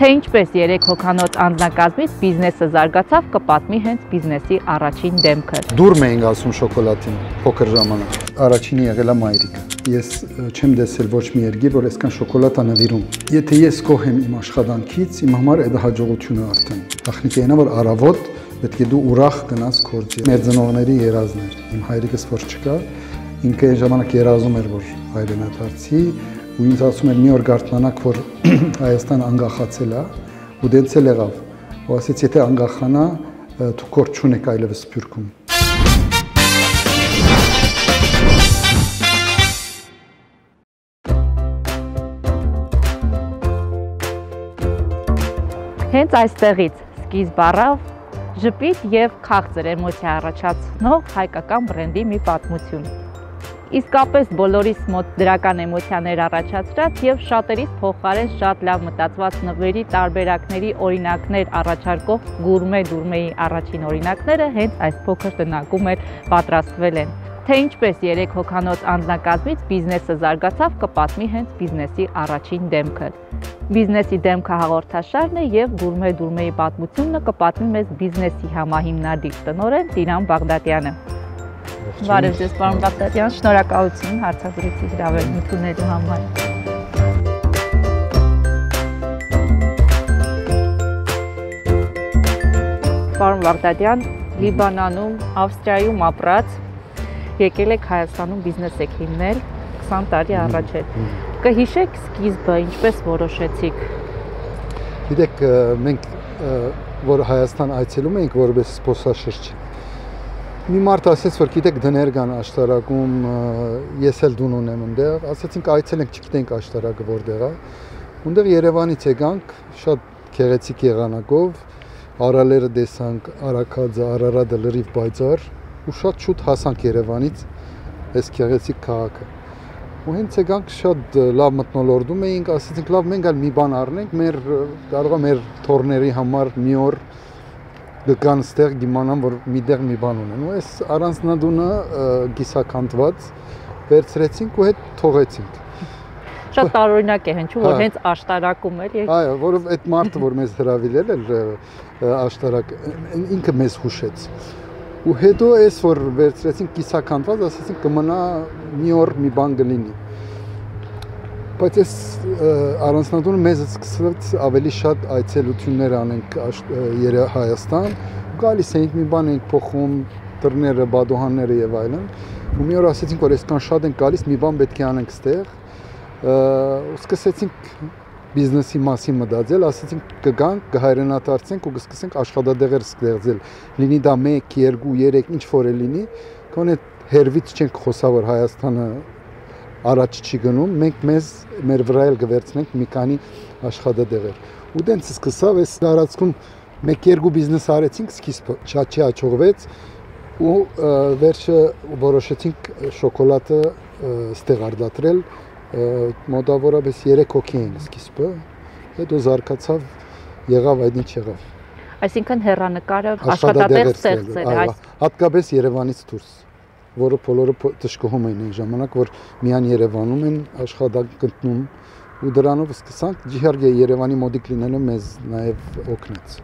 Թե ինչպես 3 հոգանոց անձնակազմից բիզնեսը զարգացավ, կպատմի հենց բիզնեսի առաջին դեմքը։ Դուրմ էինք ասում շոկոլադին փոքր ժամանակ։ Առաջինը եղել է մայրիկը։ Ես չեմ տեսել ոչ մի երկիր, որ այսքան շոկոլադ անվիրում։ Եթե ես գոհ եմ իմ աշխատանքից, իմ համար դա հաջողություն է արդեն։ Տեխնիկային է, որ առավոտ պետք է դու ուրախ գնաս գործի։ Մեր ծնողների երազներ։ Իմ հայրիկս որ չկա, ինքը այն ժամանակ երազում էր, որ հայրենադարձի, ու ինձ ասում էր մի օր գարտնանակ, որ Հայաստան անկախացել է, ու դենցել եղավ։ Ու ասեց, եթե անկախանա, դու գործ չունեք այլևս Սփյուռքում։ Հենց այստեղից սկիզբ առավ ժպիտ եւ քաղցր էմոցիա առաջացնող հայկական բրենդի մի պատմություն։ Իսկապես բոլորիս մոտ դրական էմոցիաներ առաջացրած եւ շատերից փոխարեն շատ լավ մտածված նվերի տարբերակների օրինակներ առաջարկող գուրմեի առաջին օրինակները հենց այս փոքր տնակում էլ պատրաստվել են։ Թե ինչպես 3 հոգանոց անձնակազմից բիզնեսը զարգացավ, կպատմի հենց բիզնեսի առաջին դեմքը։ Բիզնեսի դեմքը հաղորդաշարն է եւ գուրմեի պատմությունը կպատմի մեզ բիզնեսի համահիմնադիր տնօրեն Տիրան Բաղդատյանը։ Բարև ձեզ, պարոն Բաղդատյան, շնորհակալություն հարցազրույցի հրավերն ունենալու համար։ Պարոն Բաղդատյան, Լիբանանում, Ավստրիայում ապրած, եկել եք Հայաստանում բիզնես եք հիմնել 20 տարի առաջ է։ Կհիշեք սկիզբը, ինչպես որոշեցիք։ Գիտեք, մենք որ Հայաստան այցելում էինք որպես զբոսաշրջիկ։ Մի մարդ ասեց, որ գիտեք դներ կան աշտարակում, ես էլ դուն ունեմ այնտեղ, ասեցինք այցելենք, չգիտենք աշտարակը որտեղ է։ Այնտեղ Երևանից եկանք, շատ գեղեցիկ եղանակով, արալերը տեսանք, Արաքածը, Արարատը լրիվ պայծառ, ու շատ շուտ հասանք Երևանից այս գեղեցիկ քաղաքը։ Ու հենց եկանք շատ լավ մթնոլորտում էինք, ասեցինք լավ մենք էլ մի բան առնենք, կարող է մեր թորների համար մի օր գան ստեղ գիմանան, որ միտեղ մի բան ունեն։ Ու այս առանձնատունը գիսականտված վերցրեցինք ու հետ թողեցինք։ Շատ տարօրինակ է հնչում, որ հենց աշտարակում էլ։ Այո, որով այդ մարդը, որ մեզ հրավիրել էր աշտարակ, ինքը մեզ հուշեց։ Ու հետո այս որ վերցրեցինք կիսականված, ասեցինք կմնա մի օր մի բան կլինի։ Բայց այս առանձնատունը մեզ սկսեց ավելի շատ այցելություններ անենք Հայաստան, ու գալիս էինք մի բան էինք փոխում, դռները, բադոհանները եւ այլն։ Ու մի օր ասեցինք, որ այսքան շատ ենք գալիս, մի բան պետք է անենք ստեղ։ Ու սկսեցինք բիզնեսի մասին մտածել, ասեցինք կգանք, կհայրենադարձենք ու կսկսենք աշխատատեղեր ստեղծել։ Լինի դա 1, 2, 3, ինչ որ է լինի, քանի հերվից չենք խոսա, որ Հայաստանը առաջ չի գնում, մենք մեր վրա էլ կվերցնենք մի քանի աշխատատեղեր։ Ու դենց սկսավ այս տարածքում 1-2 բիզնես արեցինք, սկիզբը շատ չհաջողվեց ու վերջը որոշեցինք շոկոլադը ստեղ արտադրել, մոտավորապես 3 հոգի էին սկիզբը, հետո զարգացավ, եղավ այդ ինչ եղավ։ Այսինքն հեռանկարը աշխատատեղ ստեղծել է, հատկապես Երևանից դուրս, որը բոլորը դժգոհում էին այն ժամանակ, որ միայն Երևանում են աշխատանք գտնում ու դրանով սկսանք, իհարկե Երևանի մոդիկ լինելը մեզ նաև օգնեց։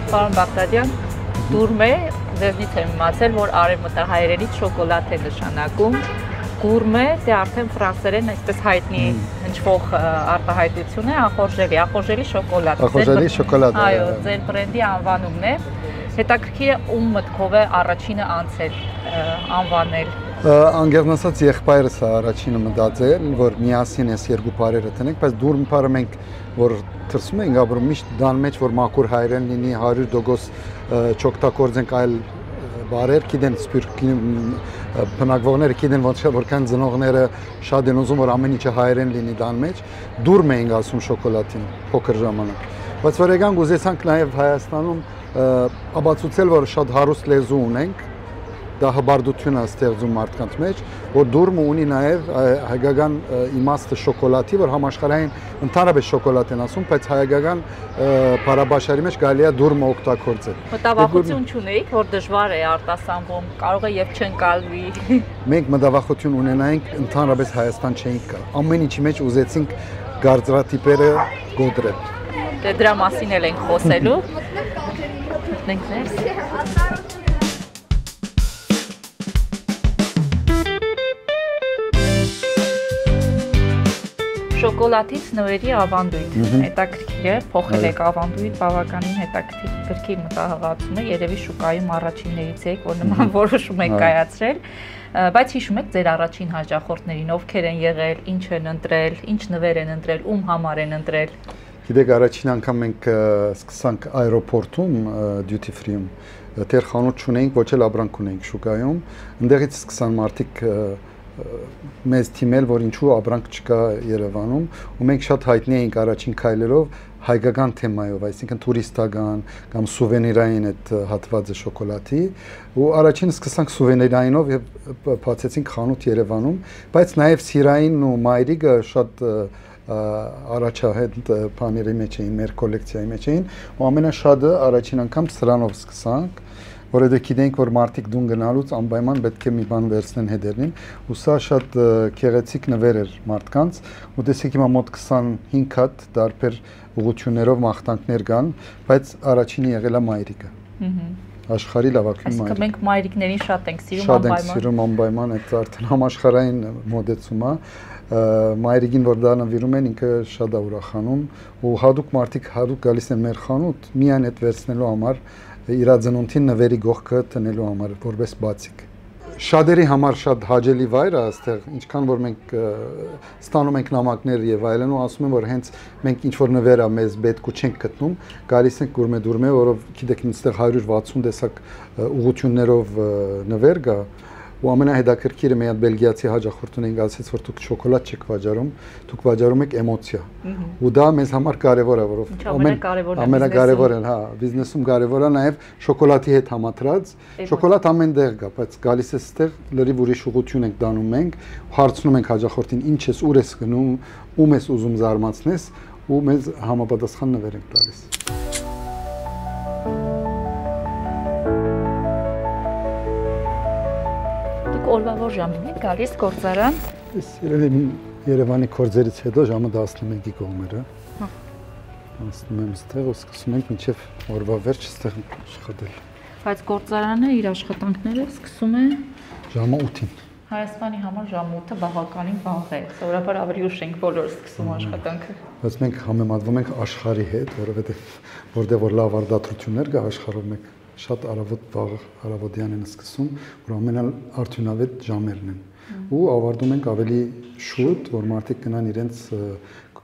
Պարոն Բաղդատյան, դուրմե, ձեզնից եմ իմացել, որ արևմտահայերենից շոկոլադ է նշանակում, գուրմե, դե արդեն ֆրանսերեն այսպես հայտնի հնչվող արտահայտություն է, ախորժելի շոկոլադ։ Ախորժելի շոկոլադ։ Այո, ձեր բրենդի անվանումն է։ Հետաքրքիր է ում մտքով է առաջինը անցել, անվանել։ Անգերն ասած եղբայրս է առաջինը մտածել, որ միասին այս երկու բառերը տնենք, բայց դուրմ բառը մենք որ թրսում ենք ապրում միշտ դան մեջ որ մաքուր հայերեն լինի 100% չօգտագործենք այլ բառեր, գիտեն սպյուրքի բնակվողները գիտեն որքան ծնողները շատ են ուզում որ ամեն ինչը հայերեն լինի դան մեջ, դուրմ ենք ասում շոկոլադին փոքր ժամանակ։ Բայց որ եկանք ուզեցանք նաև Հայաստանում ապացուցել որ շատ հարուստ լեզու ունենք դա հբարդություն է ստեղծում մարդկանց մեջ, որ դուրմը ունի նաև հայկական իմաստը շոկոլադի, որ համաշխարհային ընդհանրապես շոկոլադ են ասում, բայց հայկական բարաբաշարի մեջ կարելի է դուրմը օգտագործել։ Մտավախություն չունեիք, որ դժվար է արտասանվում, կարող է եւ չընկալվի։ Մենք մտավախություն ունենայինք, ընդհանրապես Հայաստան չէինք գա։ Ամեն ինչի մեջ ուզեցինք գարծրատիպերը գոդրել։ Դե դրա մասին էլ ենք խոսելու։ Մտնենք ներս։ Շոկոլադից նվերի ավանդույթ, հետաքրքիր է, փոխել եք ավանդույթ, բավականին հետաքրքիր մտահղացում է, երևի շուկայում առաջիններից եք, որ նման որոշում եք կայացրել, բայց հիշում եք ձեր առաջին հաճախորդներին, ովքեր են եղել, ինչ են ընտրել, ինչ նվեր են ընտրել, ում համար են ընտրել։ Գիտեք, առաջին անգամ մենք սկսանք այրոպորտում, duty free-ում, դեռ խանութ չունեինք, ոչ էլ ապրանք ունեինք շուկայում, այնտեղից սկսան մարդիկ մեզ թիմել, որ ինչու ապրանք չկա Երևանում, ու մենք շատ հայտնի էինք առաջին քայլերով հայկական թեմայով, այսինքն տուրիստական կամ սուվենիրային այդ հատվածը շոկոլադի, ու առաջին սկսանք սուվենիրայինով եւ բացեցինք խանութ Երևանում, բայց նաեւ սիրային ու մայրիկը շատ առաջահայտ բաների մեջ էին, մեր կոլեկցիայի մեջ էին, ու ամենաշատը առաջին անգամ սրանով սկսանք, որովհետեւ գիտենք, որ մարդիկ դուն գնալուց անպայման պետք է մի բան վերցնեն հետերին, ու սա շատ քեղեցիկ նվեր էր մարդկանց, ու տեսեք հիմա մոտ 25 հատ տարբեր ուղղություններով մաղթանքներ կան, բայց առաջինը եղել է մայրիկը։ Աշխարհի լավագույն մայրիկ։ Այսինքն մենք մայրիկներին շատ ենք սիրում անպայման։ Շատ ենք սիրում անպայման, այդ արդեն համաշխարհային մոդեցում է։ Մայրիկին, որ դա նվիրում են, ինքը շատ է ուրախանում, ու հատուկ մարդիկ հատուկ գալիս են մեր խանութ միայն այդ վերցնելու համար, իր ծնունդին նվերի գողքը տնելու համար, որպես բացիկ։ Շատերի համար շատ հաճելի վայր է այստեղ, ինչքան որ մենք ստանում ենք նամակներ եւ այլն, ու ասում են, որ հենց մենք ինչ որ նվեր է մեզ պետք ու չենք գտնում, գալիս ենք գուրմե, որով գիտեք, այստեղ 160 տեսակ ուղղություններով նվեր կա, ու ամենահետաքրքիրը մի հատ բելգիացի հաճախորդ ունենք, ասեց, որ դուք շոկոլադ չեք վաճառում, դուք վաճառում եք էմոցիա։ Ու դա մեզ համար կարևոր է, որով ամենակարևորը, հա, բիզնեսում կարևոր է նաև շոկոլադի հետ համատրած, շոկոլադ ամեն տեղ կա, բայց գալիս է այստեղ լրիվ ուրիշ ուղղություն ենք դանում մենք, հարցնում ենք հաճախորդին, ինչ ես, ուր ես գնում, ում ես ուզում զարմացնես, ու մեզ համապատասխան նվեր ենք տալիս։ Օրվա որ ժամին եք գալիս գործարան։ Ես Երևանի կորձերից հետո ժամը 11-ի կողմերը։ Հասնում եմ այստեղ ու սկսում ենք մինչև օրվա վերջ այստեղ աշխատել։ Բայց գործարանը իր աշխատանքները սկսում է ժամը 8-ին։ Հայաստանի համար ժամը 8-ը բավականին վաղ է։ Սովորաբար ավելի ուշ ենք բոլորը սկսում աշխատանքը։ Բայց մենք համեմատվում ենք աշխարհի հետ, որովհետև որտեղ որ լավ արդյունքներ կա աշխարհում մենք շատ արավոտ վաղ արավոտյան են սկսում, որ ամենաարդյունավետ ժամերն են։ Ու ավարտում ենք ավելի շուտ, որ մարդիկ գնան իրենց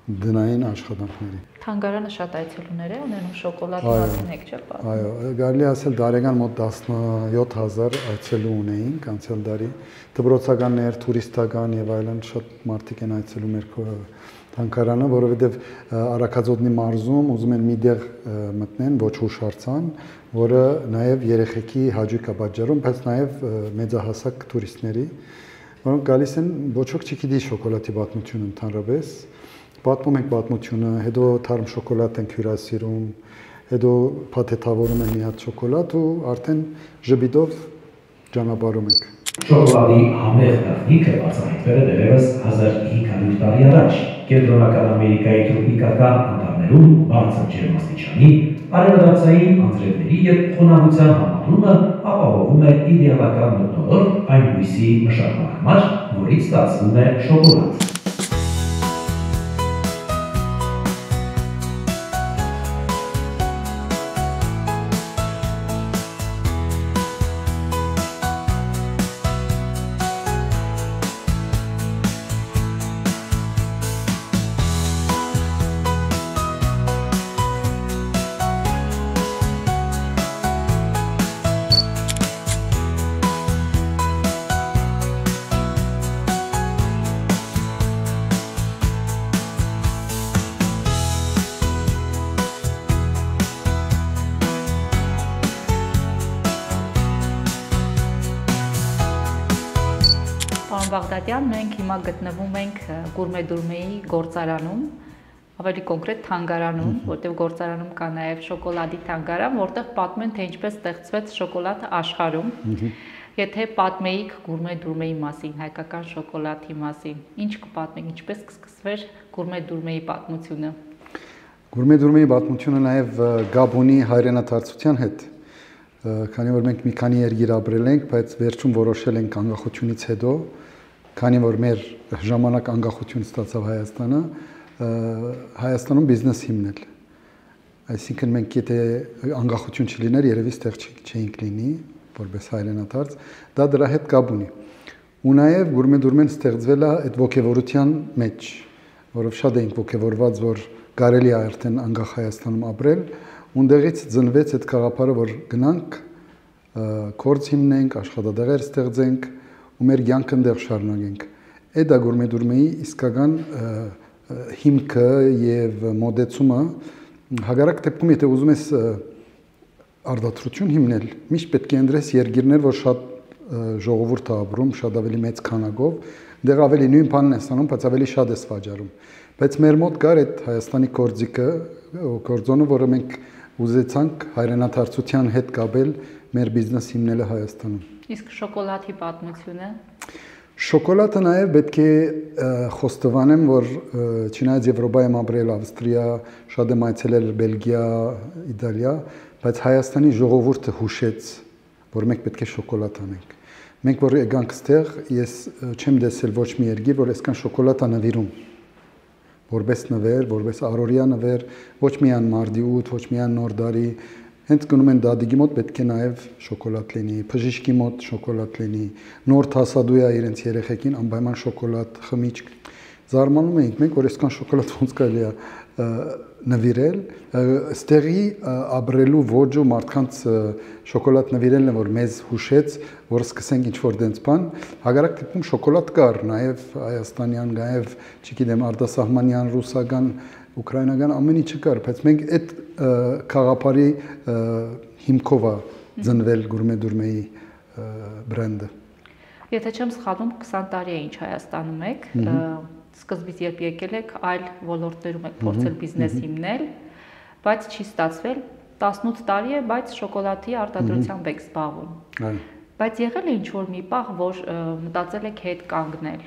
դնային աշխատանքների։ Թանգարանը շատ այցելուներ է ունենում, շոկոլադի մասին եք չէ՞ պատմում։ Այո, կարելի ասել տարեկան մոտ 17000 այցելու ունեինք անցյալ տարի։ Դպրոցականներ, տուրիստական եւ այլն շատ մարդիկ են այցելում մեր թանգարանը, որովհետեւ Արաքածոտնի մարզում ուզում են մի տեղ մտնեն, ոչ հուշարձան, որը նաեւ երեխեքի հաճույք է պատճառում, բայց նաեւ մեծահասակ տուրիստների, որոնք գալիս են ոչ ոք չգիտի շոկոլադի պատմությունը ընդհանրապես, պատմում ենք պատմությունը, հետո թարմ շոկոլադ ենք հյուրասիրում, հետո փաթեթավորում են մի հատ շոկոլադ ու արդեն ժպիտով ճանապարհում ենք։ Շոկոլադի համեղ տեխնիկը բացահայտվել է դեռևս 1500 տարի առաջ։ Կենտրոնական Ամերիկայի տրոպիկական անտառներում բարձր ջերմաստիճանի, արևադարձային անձրևների և խոնավության համադրումը ապահովում է իդեալական մթնոլորտ այն բույսի մշակման համար, որից ստացվում է շոկոլադ։ Բաղդադյան, մենք հիմա գտնվում ենք Գուրմե-Դուրմեի գործարանում, ավելի կոնկրետ թանգարանում, որտեղ գործարանում կա նաև շոկոլադի թանգարան, որտեղ պատմեն, թե ինչպես ստեղծվեց շոկոլադը աշխարհում։ Եթե պատմեիք Գուրմե-Դուրմեի մասին, հայկական շոկոլադի մասին, ինչ կպատմենք, ինչպես կսկսվեր Գուրմե-Դուրմեի պատմությունը։ Գուրմե-Դուրմեի պատմությունը նաև գաբ ունի հայրենադարձության հետ, քանի որ մենք մի քանի երկիր ապրել ենք, բայց վերջում որոշել ենք անկախությունից հետո, քանի որ մեր ժամանակ անկախություն ստացավ Հայաստանը, Հայաստանում բիզնես հիմնել։ Այսինքն մենք եթե անկախություն չլիներ, երևի ստեղ չէինք լինի, որպես հայրենադարձ, դա դրա հետ կապ ունի։ Ու նաև Գուրմե-Դուրմեն ստեղծվել է այդ ոգևորության մեջ, որով շատ էինք ոգևորված, որ կարելի է արդեն անկախ Հայաստանում ապրել, ունդեղից ծնվեց այդ գաղափարը, որ գնանք, գործ հիմնենք, աշխատատեղեր ստեղծենք ու մեր կյանքը այնտեղ շարունակենք։ Այդ է Գուրմե-Դուրմեի իսկական հիմքը եւ մոդեցումը, հակառակ դեպքում եթե ուզում ես արտադրություն հիմնել, միշտ պետք է ընտրես երկիրներ, որ շատ ժողովուրդ է ապրում, շատ ավելի մեծ քանակով, դեռ ավելի նույն բանն է ստանում, բայց ավելի շատ է վաճառում։ Բայց մեր մոտ կար այդ Հայաստանի գործիքը, գործոնը, որը մենք ուզեցանք հայրենադարձության հետ կապել մեր բիզնես հիմնելը Հայաստանում։ Իսկ շոկոլադի պատմությունը։ Շոկոլադը նաև պետք է խոստովանեմ, որ չնայած Եվրոպայում ապրել, Ավստրիա, շատ եմ այցելել Բելգիա, Իտալիա, բայց Հայաստանի ժողովուրդը հուշեց, որ մենք պետք է շոկոլադ անենք։ Մենք որ եկանք ստեղ, ես չեմ տեսել ոչ մի երկիր, որ այսքան շոկոլադ անվիրում։ Որպես նվեր, որպես առօրյա նվեր, ոչ միայն մարտի 8, ոչ միայն նոր տարի, հենց գնում են դադիգի մոտ պետք է նաև շոկոլադ լինի, բժիշկի մոտ շոկոլադ լինի, նոր թասադու է իրենց երեխեքին անպայման շոկոլադ, խմիչք։ Զարմանում էինք մենք, որ այսքան շոկոլադ ոնց կարելի է նվիրել, ստեղի ապրելու ոճը մարդկանց շոկոլադ նվիրելն է, որ մեզ հուշեց, որ սկսենք ինչ-որ դենց բան, հակառակ դեպքում շոկոլադ կար, նաև հայաստանյան, նաև, չգիտեմ, արտասահմանյան, ռուսական, ուկրաինական ամեն ինչը կար, բայց մենք այդ խաղապարի հիմքով է ծնվել Գուրմե-Դուրմեի բրենդը։ Եթե չեմ սխալվում, 20 տարի է ինչ Հայաստանում եք, սկզբից երբ եկել եք, այլ ոլորտներում եք փորձել բիզնես հիմնել, բայց չի ստացվել, 18 տարի է, բայց շոկոլադի արտադրությամբ եք զբաղվում։ Բայց եղել է ինչ-որ մի պահ, որ մտածել եք հետ կանգնել,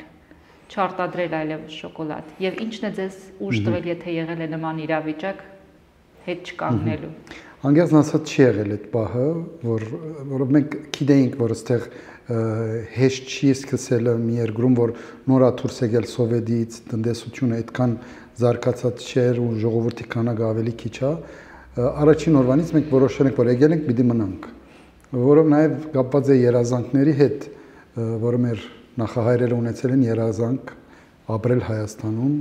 չարտադրել այլևս շոկոլադ, եւ ինչն է ձեզ ուժ տվել, եթե եղել է նման իրավիճակ, հետ չկանգնելու։ Անկեղծ ասած չի եղել այդ պահը, որով մենք գիտեինք, որ այստեղ հեշտ չի սկսել մի երկրում, որ նոր է դուրս եկել սովետից, տնտեսությունը այդքան զարգացած չէր ու ժողովրդի քանակը ավելի քիչ է, առաջին օրվանից մենք որոշել ենք, որ եկել ենք պիտի մնանք, որով նաև կապված է երազանքների հետ, որը մեր նախահայրերը ունեցել են երազանք ապրել Հայաստանում,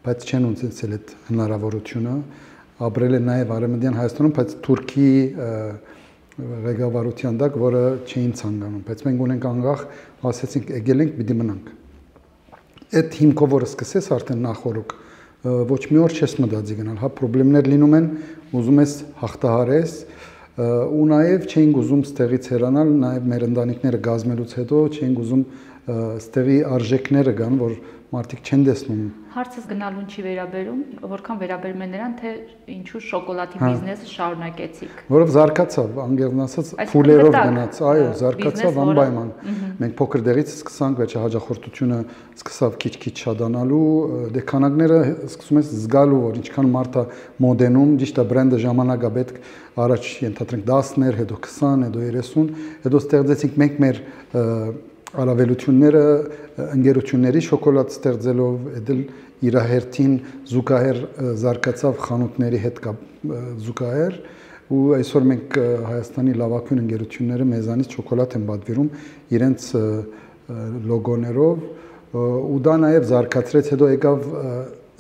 բայց չեն ունեցել այդ հնարավորությունը, ապրել են նաև Արևմտյան Հայաստանում, բայց Թուրքի ղեկավարության տակ, որը չէին ցանկանում, բայց մենք ունենք անկախ, ասեցինք եկել ենք, պիտի մնանք։ Այդ հիմքով որ սկսես արդեն նախորոք, ոչ մի օր չես մտածի գնալ, հա խնդիրներ լինում են, ուզում ես հաղթահարես, ու նաև չէինք ուզում ստեղից հեռանալ, նաև մեր ընտանիքները գազմելուց հետո չէինք ուզում ստեղի արժեքները կան, որ մարդիկ չեն տեսնում։ Հարցս գնալուն չի վերաբերում, որքան վերաբերում է նրան, թե ինչու շոկոլադի բիզնեսը շարունակեցիք։ Որով զարգացավ, անգերն ասած, ֆուլերով գնաց, այո, զարգացավ անպայման։ Մենք փոքր դեղից սկսանք, բայց հաջախորդությունը սկսավ քիչ-քիչ շատանալու, դե քանակները սկսում ես զգալու, որ ինչքան մարդը մոդենում, ճիշտ է բրենդը ժամանակ է պետք, առաջ ենթադրենք 10-ներ, հետո 20, հետո 30, հետո ստեղծեցինք մենք մեր առավելությունները ընկերությունների շոկոլադ ստեղծելով, այդել իր հերթին զուգահեռ զարգացավ խանութների հետ զուգահեռ ու այսօր մենք Հայաստանի լավագույն ընկերությունները մեզանից շոկոլադ են պատվիրում իրենց լոգոներով ու դա նաև զարգացրեց, հետո եկավ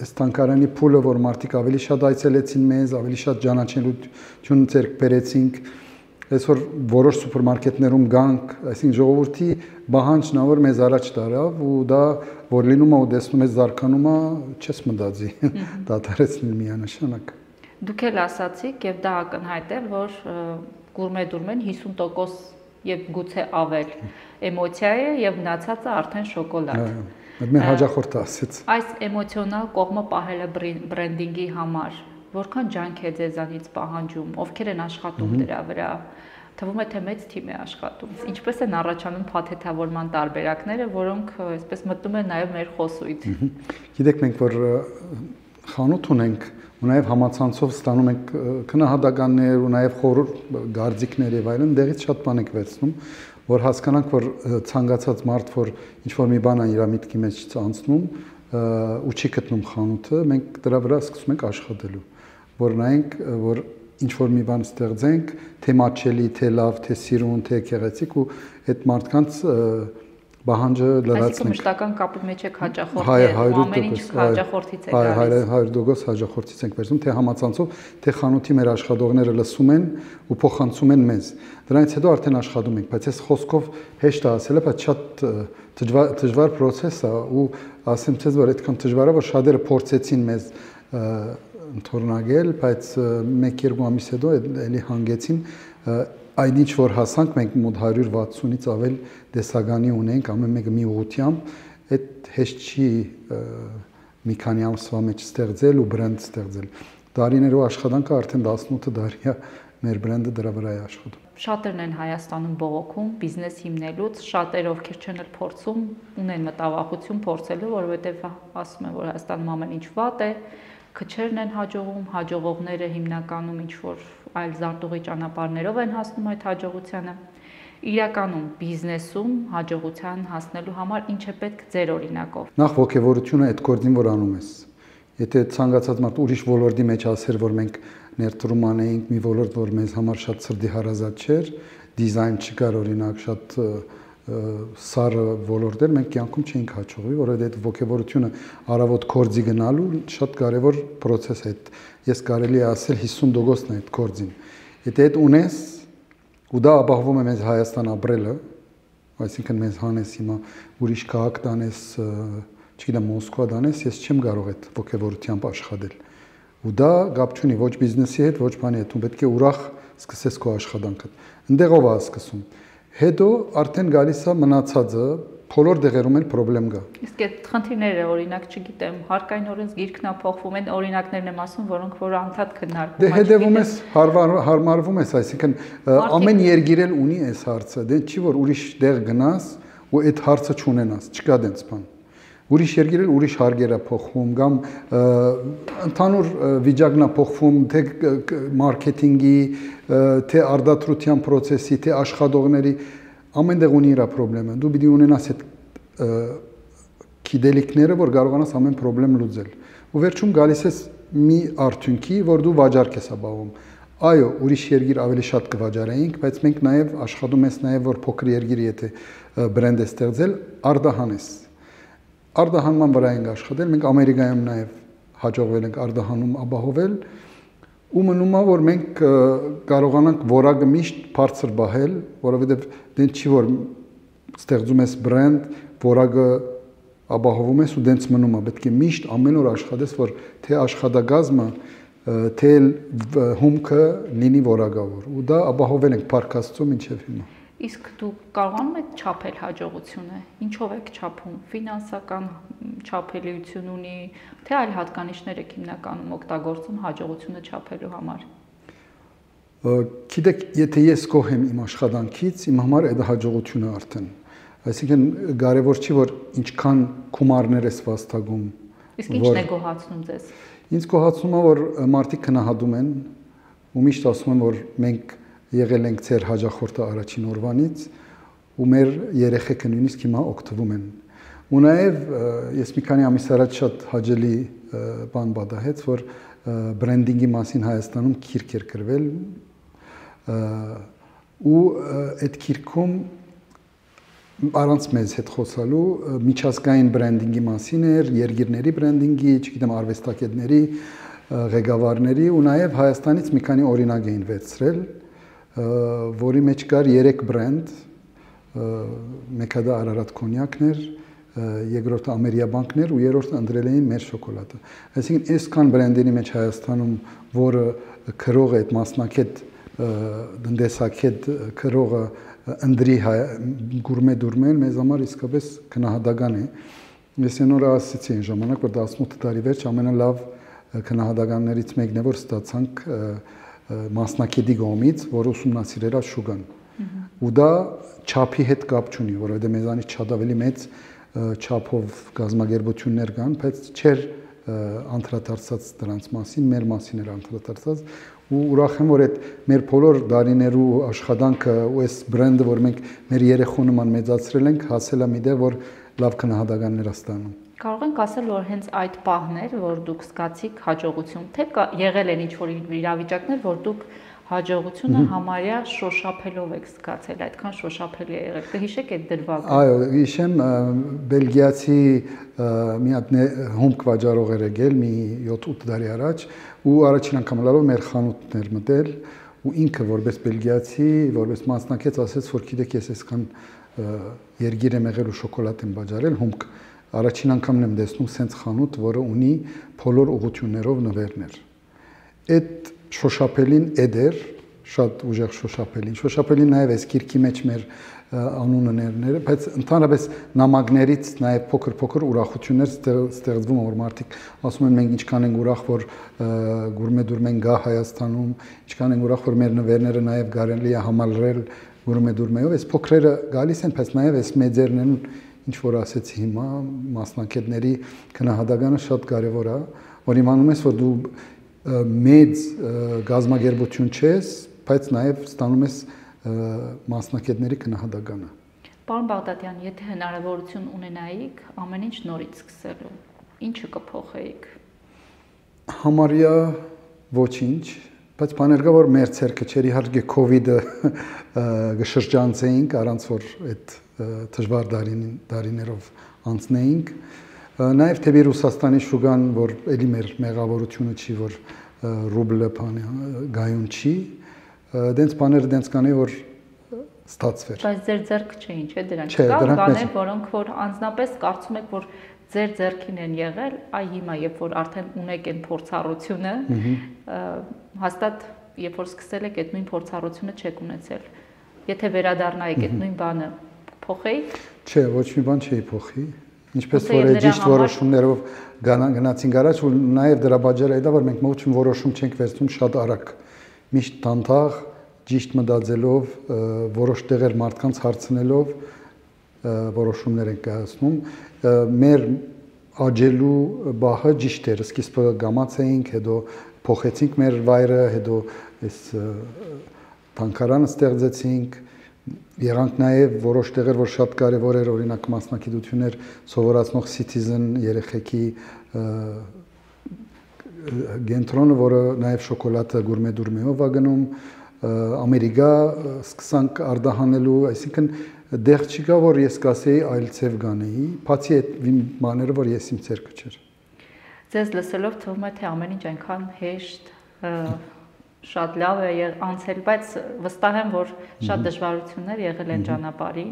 այս տանկարանի փուլը, որ մարդիկ ավելի շատ այցելեցին մեզ, ավելի շատ ճանաչելություն ձեռք բերեցինք, այսօր որոշ սուպերմարկետներում գանք, այսինքն ժողովրդի բանջն ա որ մեզ առաջ տարավ ու դա որ լինում է ու տեսնում ես զարգանում է, չես մտածի, դադարեցնել միանշանակ։ Դուք էլ ասացիք եւ դա ակնհայտ է, որ Գուրմե-Դուրմեն 50% եւ գուցե ավել էմոցիա է եւ մնացածը արդեն շոկոլադ։ Մեր հաջախորդը ասեց։ Այս էմոցիոնալ կողմը պահելը բրենդինգի համար որքան ջանք է ձեզանից պահանջում, ովքեր են աշխատում դրա վրա։ Թվում է թե մեծ թիմ է աշխատում։ Ինչպես են առաջանում փաթեթավորման տարբերակները, որոնք այսպես մտնում են նաեւ մեր խոսույթ։ Գիտեք, մենք որ խանութ ունենք, ու նաեւ համացանցով ստանում ենք քնահատականներ ու նաեւ խորհուրդ գարձիկներ եւ այլն, դեղից շատ բան ենք վերցնում, որ հասկանանք, որ ցանկացած մարդ, որ ինչ որ մի բան իր միտքի մեջ անցնում ու չի գտնում խանութը, մենք դրա վրա սկսում ենք աշխատելու, որ նայենք, որ ինչ որ մի բան ստեղծենք, թե մատչելի, թե լավ, թե սիրուն, թե գեղեցիկ ու այդ մարդկանց բահանջը լրացնենք։ Այսինքն մշտական կապի մեջ եք հաճախորդի, ամեն ինչ հաճախորդից է գալիս։ 100% հաճախորդից ենք վերցնում, թե համացանցով, թե խանութի մեր աշխատողները լսում են ու փոխանցում են մեզ։ Դրանից հետո արդեն աշխատում ենք, բայց այս խոսքով հեշտ է ասելը, բայց շատ դժվար process է ու ասեմ ցեզ, որ այդքան դժվար է, որ շատերը փորձեցին մեզ ընդօրինակել, բայց 1-2 ամիս հետո էլի հանգեցին այն ինչ որ հասանք, մենք մոտ 160-ից ավել դեսագանի ունենք, ամեն մեկը մի ուղղությամբ, այդ հեշտ չի մի քանի ամսվա մեջ ստեղծել ու բրենդ ստեղծել։ Տարիներով աշխատանքը արդեն 18 տարի է մեր բրենդը դրա վրա է աշխատում։ Շատերն են Հայաստանում բողոքում բիզնես հիմնելուց, շատերը ովքեր չեն փորձում, ունեն մտավախություն փորձելու, որովհետև ասում են, որ Հայաստանում ամեն ինչ վատ է, քչերն են հաջողում, հաջողողները հիմնականում ինչ որ այլ զարտուղի ճանապարհներով են հասնում այդ հաջողությանը։ Իրականում բիզնեսում հաջողության հասնելու համար ինչ է պետք ձեր օրինակով։ Նախ ողջավորությունը այդ գործին, որ անում ես։ Եթե ցանկացած մարդ ուրիշ ոլորտի մեջ ասեր, որ մենք ներդրում անեինք մի ոլորտ, որ մեզ համար շատ սրդի հարազատ չէր, դիզայն չկար օրինակ, շատ սարը ոլորտեր, մենք կյանքում չենք հաջողվի, որովհետեւ այդ ողջավորությունը առավոտ կորձի գնալու շատ կարևոր process է։ Ես կարելի է ասել 50%-ն է այդ կորձին։ Եթե այդ ունես ու դա ապահովում է մեզ Հայաստան ապրելը, այսինքն մեզ հանես հիմա ուրիշ քաղաք տանես, չգիտեմ, Մոսկվա տանես, ես չեմ կարող այդ ողջավորությամբ աշխատել։ Ու դա կապ չունի ոչ բիզնեսի հետ, ոչ բանի հետ, ու պետք է ուրախ սկսես քո աշխատանքը։ Ընդեղով է սկսում։ Հետո արդեն գալիս է մնացածը, բոլոր դեղերում էլ խնդրեմ կա։ Իսկ այդ խնդիրները, օրինակ, չգիտեմ, հարկային օրենսգիրքն է փոխվում, այն օրինակներն եմ ասում, որոնք որ անդադ քննարկվում են։ Դե հետևում ես, հարմարվում ես, այսինքն ամեն երկիր էլ ունի այս հարցը, դե չի որ ուրիշ դեղ գնաս ու այդ հարցը չունենաս, չկա դենց բան։ Ուրիշ երկիր էլ ուրիշ հարգեր է փոխվում, կամ ընդհանուր վիճակն է փոխվում, թե մարքեթինգի, թե արտադրության process-ի, թե աշխատողների, ամենտեղ ունի իր խնդրեմը։ Դու պիտի ունենաս այդ գիտելիքները, որ կարողանաս ամեն խնդրեմ լուծել։ Ու վերջում գալիս ես մի արդյունքի, որ դու վաճառք ես ապահովում։ Այո, ուրիշ երկիր ավելի շատ կվաճառեինք, բայց մենք նաև աշխատում ենք նաև որ փոքր երկիր եթե բրենդ է ստեղծել, արտահան ես։ Արտահանման վրա ենք աշխատել, մենք Ամերիկայում նաև հաջողվել ենք արտահանում ապահովել, ու մնում է որ մենք կարողանանք որակը միշտ բարձր բահել, որովհետև դեն չի որ ստեղծում ես բրենդ, որակը ապահովում ես ու դենց մնում է, պետք է միշտ ամեն օր աշխատես, որ թե աշխատակազմը, թե հումքը լինի որակավոր, ու դա ապահովել ենք Փառք Աստծո մինչև հիմա։ Իսկ դու կարողանում եք չափել հաջողությունը, ինչով եք չափում, ֆինանսական չափելիություն ունի, թե այլ հատկանիշներ եք հիմնականում օգտագործում հաջողությունը չափելու համար։ Գիտեք, եթե ես գոհ եմ իմ աշխատանքից, իմ համար այդ հաջողությունը արդեն։ Այսինքն կարևոր չի որ ինչքան գումարներ ես վաստակում։ Իսկ ինչն է գոհացնում ձեզ։ Ինձ գոհացնում է որ մարդիկ քնահատում են ու միշտ ասում են որ մենք եղել ենք ձեր հաջախորդը առաջին օրվանից ու մեր երեխեքը նույնիսկ հիմա օգտվում են։ Ու նաև ես մի քանի ամիս առաջ շատ հաճելի բան պատահեց, որ բրենդինգի մասին Հայաստանում գիրք էր գրվել ու այդ գիրքում առանց մեզ հետ խոսալու միջազգային բրենդինգի մասին էր, երկիրների բրենդինգի, չգիտեմ, արվեստագետների, ղեկավարների ու նաև Հայաստանից մի քանի օրինակ էին վերցրել, որի մեջ կար 3 բրենդ, մեկը դա Արարատ կոնյակն էր, երկրորդը Ամերիա բանկներ ու երրորդը ընտրել էին մեր շոկոլադը։ Այսինքն այսքան բրենդերի մեջ Հայաստանում, որը քրող է այդ մասնակետ դնդեսակետ քրողը ընդրի գուրմե դուրմեն մեզ համար իսկապես քնահատական է։ Ես նոր ասացի այն ժամանակ, որ 18 տարի վերջ ամենալավ քնահատականներից մեկն է, որ ստացանք մասնակետի կողմից, որ ուսումնասիրել է շուգան։ Ու դա չափի հետ կապ չունի, որովհետեւ մեզանից շատ ավելի մեծ չափով գազագերբություններ կան, բայց չէր անդրադարձած դրանց մասին, մեր մասին էր անդրադարձած ու ուրախ եմ, որ այդ մեր բոլոր դարիներու աշխատանքը ու այս բրենդը, որ մենք մեր երեխու նման մեծացրել ենք, հասել է միտեղ, որ լավ քնահատականներ է ստանում։ Կարող ենք ասել, որ հենց այդ պահներ, որ դուք զգացիք հաջողություն, թե եղել են ինչ-որ իրավիճակներ, որ դուք հաջողությունը համարյա շոշափելով եք զգացել, այդքան շոշափելի է եղել։ Կհիշեք այդ դրվագը։ Այո, հիշեմ, բելգիացի մի հատ հումք վաճառող էր եկել մի 7-8 տարի առաջ ու առաջին անգամ լավ մեր խանութն էր մտել ու ինքը որպես բելգիացի, որպես մասնակից ասեց, որ գիտեք, ես այսքան երգիր եմ եղել ու շոկոլադ եմ վաճառել, հումք առաջին անգամն եմ տեսնում սենց խանութ, որը ունի բոլոր ուղղություններով նվերներ։ Այդ շոշափելին էդեր, շատ ուժեղ շոշափելին։ Շոշափելին նաև այս գիրքի մեջ մեր անունը ներները, բայց ընդհանրապես նամակներից նաև փոքր-փոքր ուրախություններ ստեղծվում, որ մարդիկ ասում են մենք ինչքան ենք ուրախ, որ գուրմե դուրմեն գա Հայաստանում, ինչքան ենք ուրախ, որ մեր նվերները նաև կարելի է համալրել գուրմե դուրմեով, այս փոքրերը գալիս են, բայց նաև այս մեծերներն ինչ որ ասեցի հիմա մասնակիցների քնահատականը շատ կարևոր է, որ իմանում ես, որ դու մեծ գազագերբություն չես, բայց նաև ստանում ես մասնակիցների քնահատականը։ Պարոն Բաղդադյան, եթե հնարավորություն ունենայիք ամեն ինչ նորից սկսելու, ինչը կփոխեիք։ Համարյա ոչինչ, բայց բաներ կա, որ մեր ցերկը չէր, իհարկե COVID-ը գշրջանցեինք, առանց որ այդ դժվար դարիներով անցնեինք։ Նաև թեպի Ռուսաստանի շուգան, որ էլի մեր մեղավորությունը չի, որ ռուբլը գայուն չի, դենց բաները դենց կանեի, որ ստացվեր։ Բայց ձեր ձեռք չէին, չէ՞ դրանք։ Կան բաներ, որոնք որ անձնապես կարծում եք, որ ձեր ձեռքին են եղել, այ հիմա, երբ որ արդեն ունեք այն փորձառությունը, հաստատ երբ որ սկսել եք այդ նույն փորձառությունը չեք ունեցել։ Եթե վերադառնայիք այդ նույն բանը, փոխեիք։ Չէ, ոչ մի բան չի փոխի։ Ինչպես որ է ճիշտ որոշումներով գնացինք առաջ, ու նաև դրա բաժերը դա որ մենք ոչ մի որոշում չենք վերցնում շատ արագ։ Միշտ տանտաղ, ճիշտ մտածելով, որոշ տեղեր մարդկանց հարցնելով որոշումներ ենք կայացնում։ Մեր աջելու բահը ճիշտ էր, սկիզբը գամած էինք, հետո փոխեցինք մեր վայրը, հետո այս տանկարանը ստեղծեցինք, եղանք նաև որոշ տեղեր, որ շատ կարևոր էր, օրինակ մասնակցություններ սովորացնող Citizen երեխեքի գենտրոնը, որը նաև շոկոլադը գուրմե դուրմեով է գնում, Ամերիկա սկսանք արտահանելու, այսինքն դեղ չկա, որ ես կասեի այլ ցև կանեի, բացի այդ բաները, որ ես իմ ցերկը չէր։ Ձեզ լսելով թվում է, թե ամեն ինչ այնքան հեշտ, շատ լավ է անցել, բայց վստահ եմ, որ շատ դժվարություններ եղել են ճանապարհին,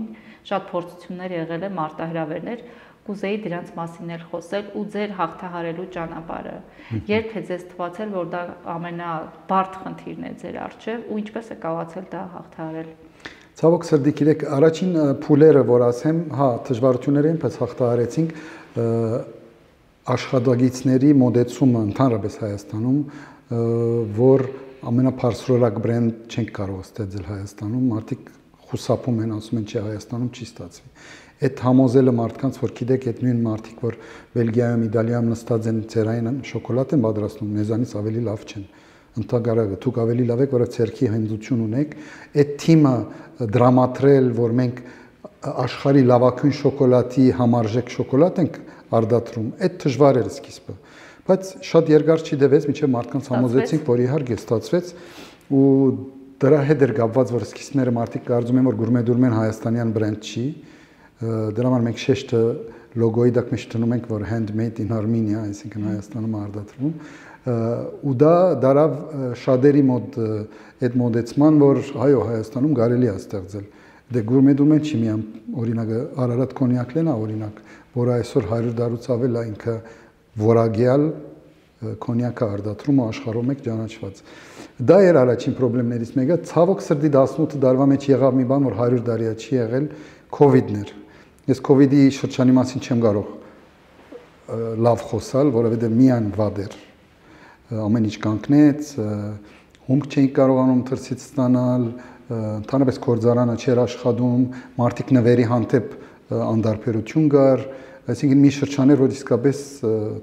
շատ փորձություններ եղել են, մարտահրավերներ, կուզեի դրանց մասին էլ խոսել ու ձեր հաղթահարելու ճանապարհը։ Երբ է ձեզ թվացել, որ դա ամենաբարդ խնդիրն է ձեր առջև ու ինչպես է կարողացել դա հաղթահարել։ Ցավոք սրտի, գիտեք, առաջին փուլերը, որ ասեմ, հա, դժվարություններ են, բայց հաղթահարեցինք աշխատագիտների մոդեցումը ընդհանրապես Հայաստանում, որ ամենաբարձրորակ բրենդ չենք կարող ստեղծել Հայաստանում, մարդիկ խուսափում են, ասում են, չէ, Հայաստանում չի ստացվի։ Այդ համոզելը մարդկանց, որ գիտեք, այդ նույն մարդիկ, որ Բելգիայում, Իտալիայում նստած են ցերային շոկոլադ են պատրաստում, մեզանից ավելի լավ չեն։ Ընդհանրապես դուք ավելի լավ եք, որ ցերքի հմտություն ունեք, այդ թիմը դրամատրել, որ մենք աշխարհի լավագույն շոկոլադի համարժեք շոկոլադ ենք արտադրում, այդ դժվար էր սկիզբը, բայց շատ երկար չի տևեց, մինչև մարդկանց համոզեցինք, որ իհարկե ստացվեց ու դրա հետ էր կապված, որ սկիզբները մարդիկ կարծում են, որ գուրմե դուրմեն հայաստանյան բրենդ չի, դրա համար մենք շեշտը լոգոյի դակ մեջ դնում ենք, որ handmade in Armenia, այսինքն Հայաստանում արտադրվում, ու դա դարավ շատերի մոտ այդ մոդեցման, որ այո, Հայաստանում կարելի է ստեղծել։ Դե գուրմե դուրմեն չի միայն օրինակ Արարատ կոնյակն է, օրինակ, որը այսօր 100 տարուց ավել է ինքը որագյալ կոնյակը արտադրում ու աշխարհում եք ճանաչված։ Դա էր առաջին խնդիրներից մեկը, ցավոք սրտի 18 տարվա մեջ եղավ մի բան, որ 100 տարի չի եղել, COVID-ն էր։ Ես COVID-ի շրջանի մասին չեմ կարող լավ խոսալ, որովհետև միայն վատ էր։ Ամեն ինչ կանգնեց, հումք չէին կարողանում թռցից ստանալ, ընդհանրապես գործարանը չէր աշխատում, մարդիկ նվերի հանդեպ անդարբերություն կար, այսինքն մի շրջան էր, որ իսկապես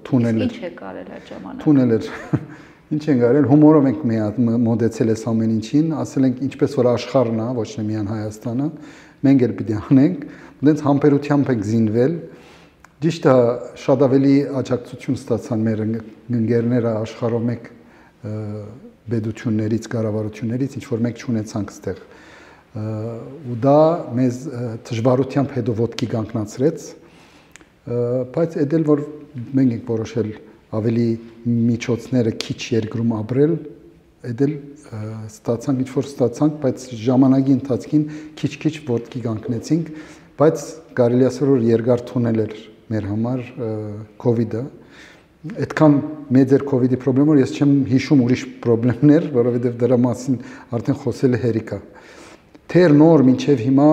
թունել էր։ Ինչ է կարել այդ ժամանակ։ Թունել էր։ Ինչ են կարել, հումորով ենք մոդեցել այս ամեն ինչին, ասել ենք ինչպես որ աշխարհն է, ոչ թե միայն Հայաստանը, մենք էլ պիտի անենք, դենց համբերությամբ ենք զինվել։ Ճիշտ է, շատ ավելի աջակցություն ստացան մեր ընկերները աշխարհով մեկ բեդություններից, կառավարություններից, ինչ որ մենք չունեցանք ստեղ։ Ու դա մեզ դժվարությամբ հետո ոտքի կանգնացրեց, բայց այդ էլ որ մենք ենք որոշել ավելի միջոցները քիչ երկրում ապրել, այդ էլ ստացանք ինչ որ ստացանք, բայց ժամանակի ընթացքին քիչ-քիչ ոտքի կանգնեցինք, բայց կարելի ասել որ երկար թունել էր մեր համար COVID-ը։ Այդքան մեծ էր COVID-ի խնդիրը, որ ես չեմ հիշում ուրիշ խնդիրներ, որովհետև դրա մասին արդեն խոսել է հերիքա։ Թեր նոր մինչև հիմա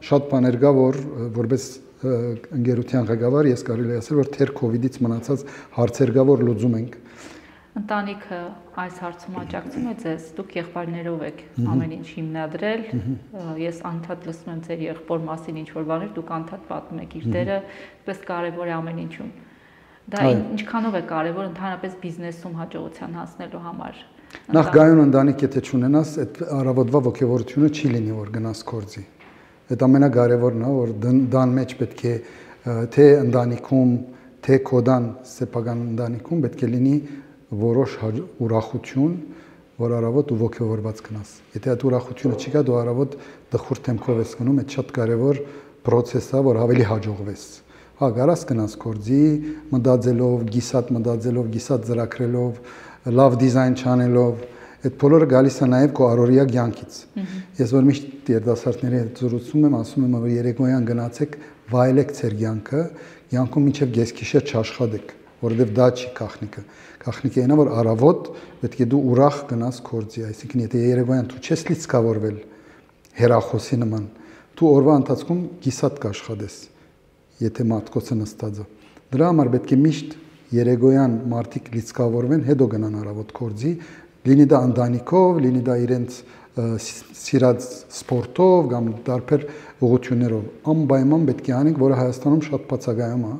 շատ բաներ կա, որ որպես ընկերության ղեկավար ես կարելի ասել, որ թեր COVID-ից մնացած հարցեր կա, որ լուծում ենք։ Ընտանիքը այս հարցում աջակցում է ձեզ, դուք եղբայրներով եք ամեն ինչ հիմնադրել, ես անդադ լսում եմ ձեր եղբոր մասին ինչ-որ բաներ, դուք անդադ պատմում եք իր դերը, պես կարևոր է ամեն ինչում։ Դա ինչքանով է կարևոր ընդհանրապես բիզնեսում հաջողության հասնելու համար։ Նախ գայուն ընտանիք եթե չունենաս, այդ առավոտվա ոգևորությունը չի լինի, որ գնաս գործի։ Այդ ամենակարևորն է, որ դան մեջ պետք է թե ընտանիքում, թե կոդան սեփական ընտանիքում պետք է լինի որոշ ուրախություն, որ առավոտ ու ոգևորված գնաս։ Եթե այդ ուրախությունը չկա, դու առավոտ դխուր թեմքով ես գնում, այդ շատ կարևոր process է, որ ավելի հաջողվես։ Հա, գարաս գնաս գործի, մտածելով, գիսատ ծրագրելով, լավ դիզայն չանելով, այդ բոլորը գալիս է նաև քո առօրյա կյանքից։ Ես որ միշտ երիտասարդների հետ զրուցում եմ, ասում եմ, որ երեկոյան գնացեք, վայելեք ձեր կյանքը, կյանքում մինչև գեսգիշեր չաշխատեք, որովհետև դա չի գաղտնիքը։ Գաղտնիքը այն է, որ առավոտ պետք է դու ուրախ գնաս գործի, այսինքն եթե երեկոյան դու չես լիցքավորվել հեռախոսի նման, դու օրվա ընթացքում գիսատ կաշխատես, եթե մատկոցը նստած է։ Դրա համար պետք է միշտ երեկոյան մարդիկ լիցքավորվեն, հետո գնան առավոտ գործի, լինի դա ընտանիքով, լինի դա իրենց սիրած սպորտով կամ տարբեր ուղղություններով։ Անպայման պետք է անենք, որը Հայաստանում շատ բացակայում է։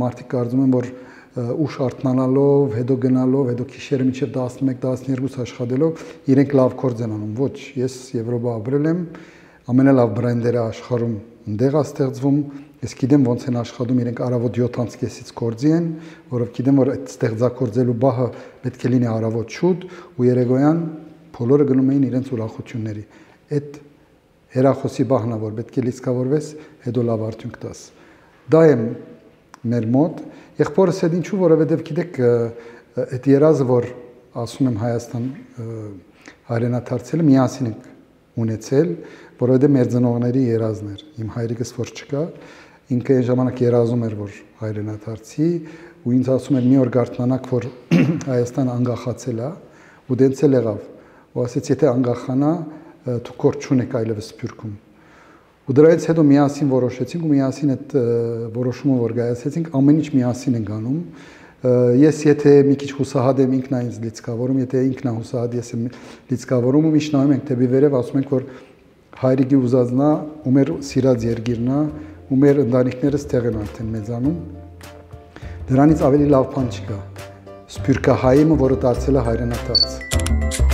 Մարդիկ կարծում են, որ ուշ արթնանալով, հետո գնալով, հետո գիշերը մինչև 11-12 աշխատելով իրենք լավ գործ են անում։ Ոչ, ես Եվրոպա ապրել եմ, ամենալավ բրենդերը աշխարհում ընդեղ է ստեղծվում։ Ես գիտեմ ոնց են աշխատում, իրենք առավոտ 7:30-ից գործի են, որով գիտեմ որ այդ ստեղծագործելու բահը պետք է լինի առավոտ շուտ ու երեկոյան բոլորը գնում էին իրենց ուրախությունների։ Այդ հեռախոսի բահն է, որ պետք է լիցքավորվես, հետո լավ արդյունք տաս։ Դա է մեր մոտ։ Եղբորս հետ ինչու, որովհետև գիտեք, այդ երազը, որ ասում եմ Հայաստան հայրենադարձելը միասին ենք ունեցել, որովհետև մեր ծնողների երազն էր։ Իմ հայրիկս որ չկա, ինքը այն ժամանակ երազում էր, որ հայրենադարձի, ու ինձ ասում էր մի օր գարթնանաք, որ Հայաստան անկախացել է, ու դենց էլ եղավ։ Ու ասեց, եթե անկախանա, դու գործ չունեք այլևս Սփյուռքում։ Ու դրանից հետո միասին որոշեցինք ու միասին այդ որոշումը որ կայացրեցինք, ամեն ինչ միասին ենք անում։ Ես եթե մի քիչ հուսահատ եմ, ինքն է ինձ լիցքավորում, եթե ինքն է հուսահատ, ես եմ լիցքավորում ու միշտ նայում ենք դեպի վերև, ասում ենք, որ հայրիկի ուզածն է, ու մեր սիրած երկիրն է, ու մեր ընտանիքները ստեղ են արդեն մեծանում։ Դրանից ավելի լավ բան չկա։ Սփյուռքահայը, որը դարձել է հայրենադարձ։